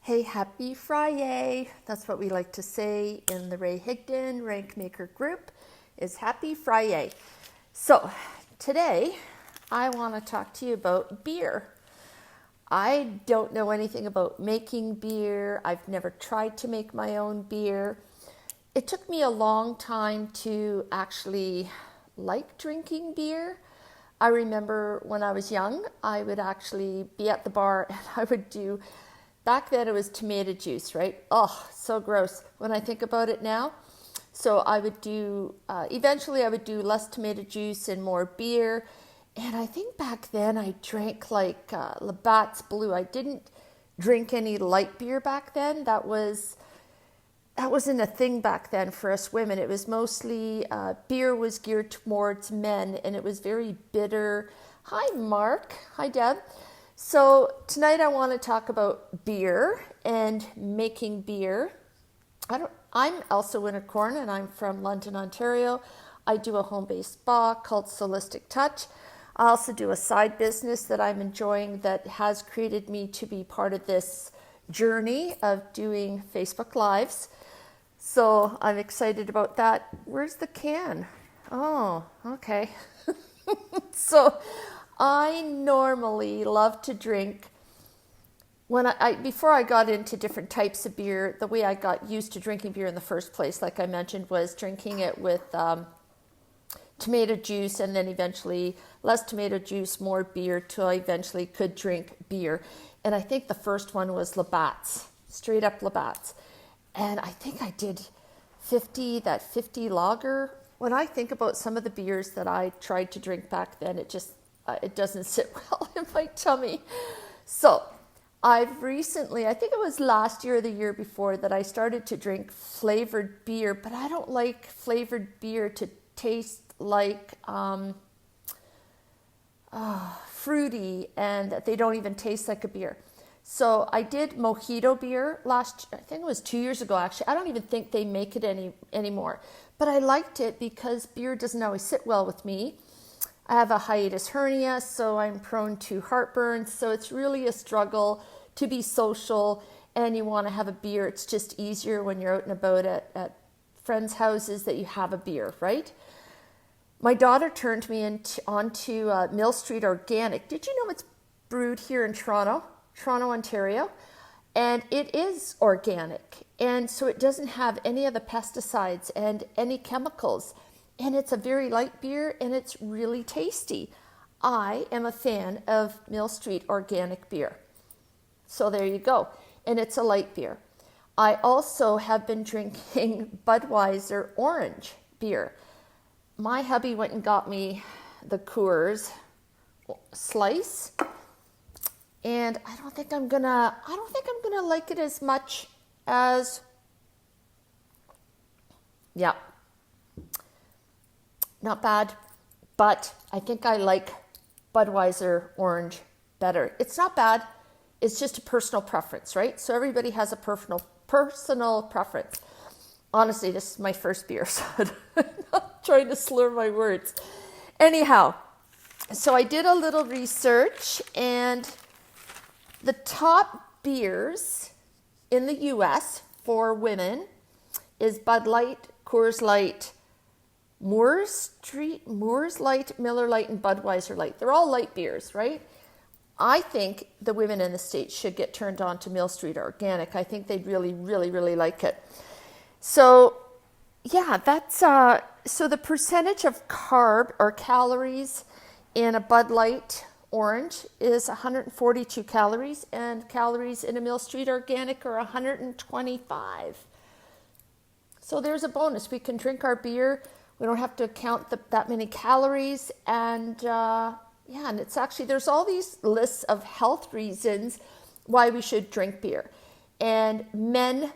Hey, happy Friday. That's what we like to say in the Ray Higdon Rank Maker group is happy Friday. So today I want to talk to you about beer. I don't know anything about making beer. I've never tried to make my own beer. It took me a long time to actually like drinking beer. I remember when I was young, I would actually be at the bar and I would do, back then it was tomato juice, right? Oh, so gross when I think about it now. So I would do, eventually I would do less tomato juice and more beer. And I think back then I drank like Labatt's Blue. I didn't drink any light beer back then. That wasn't a thing back then for us women. It was mostly, beer was geared towards men and it was very bitter. Hi, Mark. Hi, Deb. So tonight I want to talk about beer and making beer. I'm Elsa Winterkorn and I'm from London, Ontario. I do a home-based spa called Solistic Touch. I also do a side business that I'm enjoying that has created me to be part of this journey of doing Facebook Lives. So I'm excited about that. Where's the can? Oh, okay. So I normally love to drink when before I got into different types of beer. The way I got used to drinking beer in the first place, like I mentioned, was drinking it with tomato juice and then eventually less tomato juice, more beer, till I eventually could drink beer. And I think the first one was Labatt's, straight up Labatt's. And I think I did 50 lager. When I think about some of the beers that I tried to drink back then, it doesn't sit well in my tummy. So I've recently, I think it was last year or the year before, that I started to drink flavored beer, but I don't like flavored beer to taste like fruity, and that they don't even taste like a beer. So I did mojito beer I think it was 2 years ago actually. I don't even think they make it anymore. But I liked it because beer doesn't always sit well with me. I have a hiatus hernia, so I'm prone to heartburn. So it's really a struggle to be social and you want to have a beer. It's just easier when you're out and about at friends' houses that you have a beer, right? My daughter turned me onto Mill Street Organic. Did you know it's brewed here in Toronto, Ontario? And it is organic. And so it doesn't have any of the pesticides and any chemicals. And it's a very light beer and it's really tasty. I am a fan of Mill Street Organic beer. So there you go. And it's a light beer. I also have been drinking Budweiser orange beer. My hubby went and got me the Coors Slice, and I don't think I'm gonna like it as much as, yeah, not bad, but I think I like Budweiser orange better. It's not bad. It's just a personal preference, right? So everybody has a personal preference. Honestly, this is my first beer, so I'm not trying to slur my words. Anyhow, so I did a little research, and the top beers in the U.S. for women is Bud Light, Coors Light, Moors Light, Miller Light, and Budweiser Light. They're all light beers, right? I think the women in the States should get turned on to Mill Street Organic. I think they'd really, really, really like it. So, yeah, so the percentage of carb or calories in a Bud Light orange is 142 calories, and calories in a Mill Street Organic are 125. So there's a bonus. We can drink our beer. We don't have to count that many calories. And and it's actually, there's all these lists of health reasons why we should drink beer. And men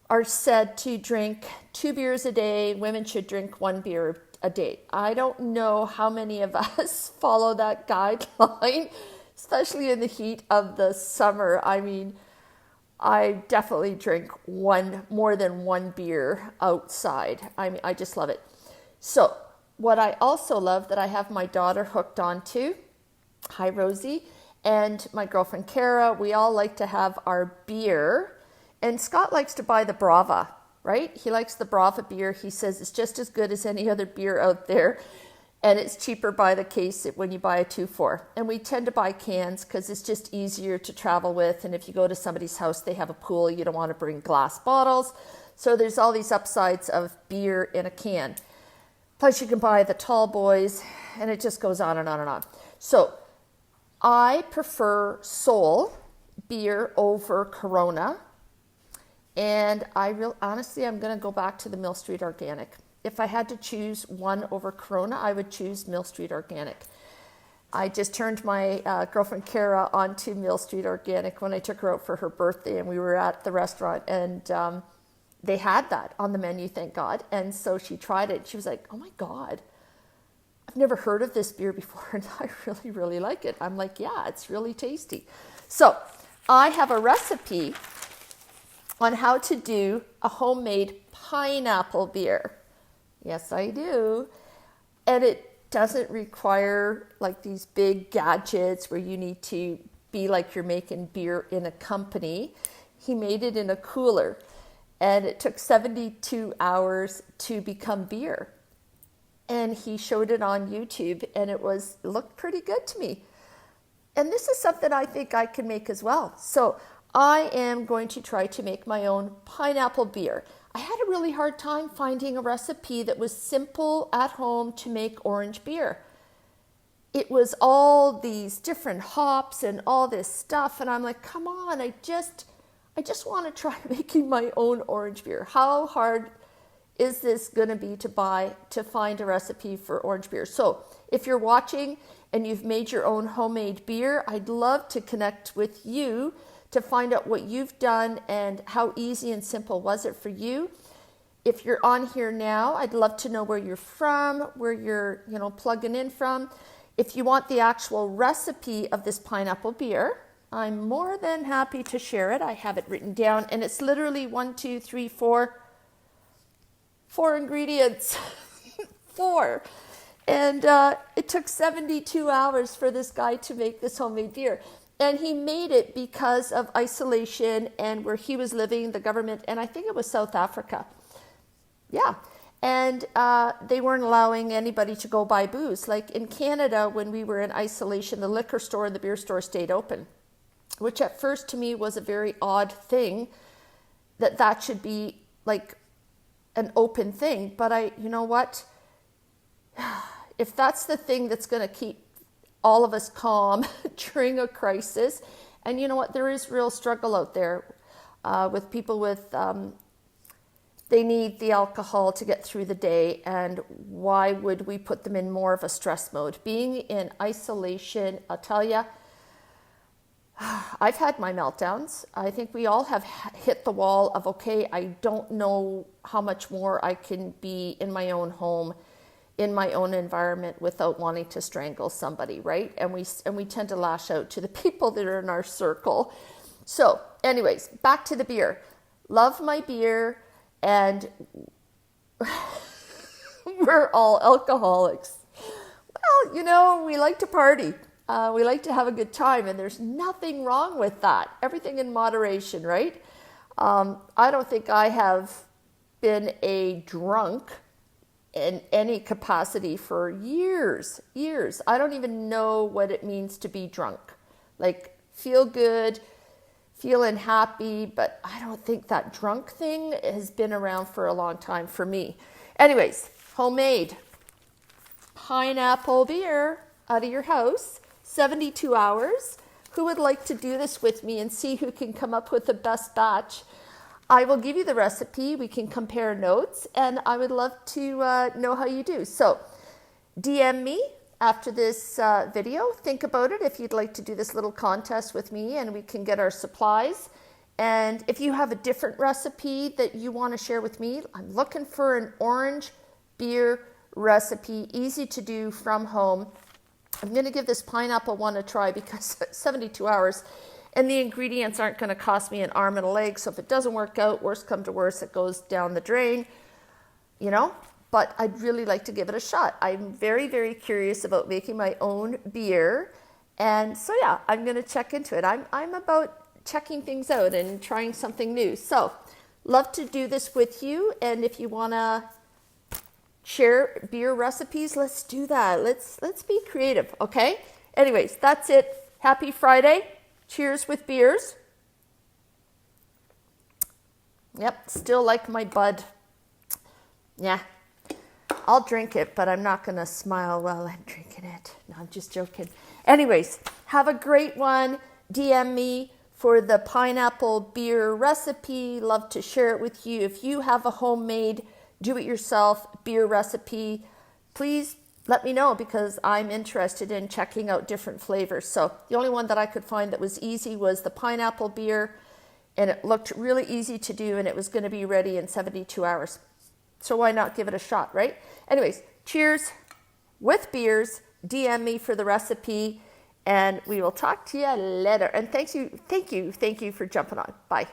are said to drink 2 beers a day. Women should drink 1 beer a day. I don't know how many of us follow that guideline, especially in the heat of the summer. I mean, I definitely drink more than 1 beer outside. I mean, I just love it. So what I also love that I have my daughter hooked onto, hi Rosie, and my girlfriend Kara, we all like to have our beer. And Scott likes to buy the Brava, right? He likes the Brava beer. He says it's just as good as any other beer out there. And it's cheaper by the case when you buy a 2-4. And we tend to buy cans because it's just easier to travel with. And if you go to somebody's house, they have a pool, you don't want to bring glass bottles. So there's all these upsides of beer in a can. Plus you can buy the tall boys, and it just goes on and on and on. So I prefer Sol beer over Corona. And honestly, I'm going to go back to the Mill Street Organic. If I had to choose one over Corona, I would choose Mill Street Organic. I just turned my girlfriend Kara onto Mill Street Organic when I took her out for her birthday, and we were at the restaurant, and they had that on the menu, thank God. And so she tried it. She was like, oh my God, I've never heard of this beer before, and I really, really like it. I'm like, yeah, it's really tasty. So I have a recipe on how to do a homemade pineapple beer. Yes, I do. And it doesn't require like these big gadgets where you need to be like you're making beer in a company. He made it in a cooler, and it took 72 hours to become beer. And he showed it on YouTube, and it looked pretty good to me. And this is something I think I can make as well. So I am going to try to make my own pineapple beer. I had a really hard time finding a recipe that was simple at home to make orange beer. It was all these different hops and all this stuff, and I'm like, come on, I just want to try making my own orange beer. How hard is this going to be to find a recipe for orange beer? So if you're watching and you've made your own homemade beer, I'd love to connect with you to find out what you've done and how easy and simple was it for you. If you're on here now, I'd love to know where you're from, where you're, plugging in from. If you want the actual recipe of this pineapple beer, I'm more than happy to share it. I have it written down, and it's literally 4 ingredients. 4. And it took 72 hours for this guy to make this homemade beer. And he made it because of isolation and where he was living, the government, and I think it was South Africa. Yeah. And they weren't allowing anybody to go buy booze. Like in Canada, when we were in isolation, the liquor store and the beer store stayed open, which at first to me was a very odd thing that should be like an open thing. But you know what? If that's the thing that's going to keep all of us calm during a crisis. And you know what? There is real struggle out there with people with, they need the alcohol to get through the day. And why would we put them in more of a stress mode? Being in isolation, I'll tell you, I've had my meltdowns. I think we all have hit the wall of, okay, I don't know how much more I can be in my own home, in my own environment without wanting to strangle somebody, right? And we tend to lash out to the people that are in our circle. So anyways, back to the beer. Love my beer, and we're all alcoholics. Well, we like to party. We like to have a good time, and there's nothing wrong with that. Everything in moderation, right? I don't think I have been a drunk in any capacity for years. I don't even know what it means to be drunk. Like, feel good, feeling happy, but I don't think that drunk thing has been around for a long time for me. Anyways, homemade pineapple beer out of your house, 72 hours. Who would like to do this with me and see who can come up with the best batch? I will give you the recipe. We can compare notes, and I would love to know how you do. So DM me after this video. Think about it if you'd like to do this little contest with me, and we can get our supplies. And if you have a different recipe that you want to share with me, I'm looking for an orange beer recipe, easy to do from home. I'm going to give this pineapple one a try because 72 hours and the ingredients aren't going to cost me an arm and a leg. So if it doesn't work out, worst come to worst, it goes down the drain, but I'd really like to give it a shot. I'm very, very curious about making my own beer, And so yeah, I'm going to check into it. I'm about checking things out and trying something new. So love to do this with you. And if you want to share beer recipes, let's do that. Let's be creative, okay? Anyways, that's it. Happy Friday. Cheers with beers. Yep, still like my bud. Yeah, I'll drink it, but I'm not going to smile while I'm drinking it. No, I'm just joking. Anyways, have a great one. DM me for the pineapple beer recipe. Love to share it with you. If you have a homemade, do-it-yourself beer recipe, please let me know because I'm interested in checking out different flavors. So the only one that I could find that was easy was the pineapple beer, and it looked really easy to do, and it was going to be ready in 72 hours. So why not give it a shot, right? Anyways, cheers with beers. DM me for the recipe, and we will talk to you later. And thank you for jumping on. Bye.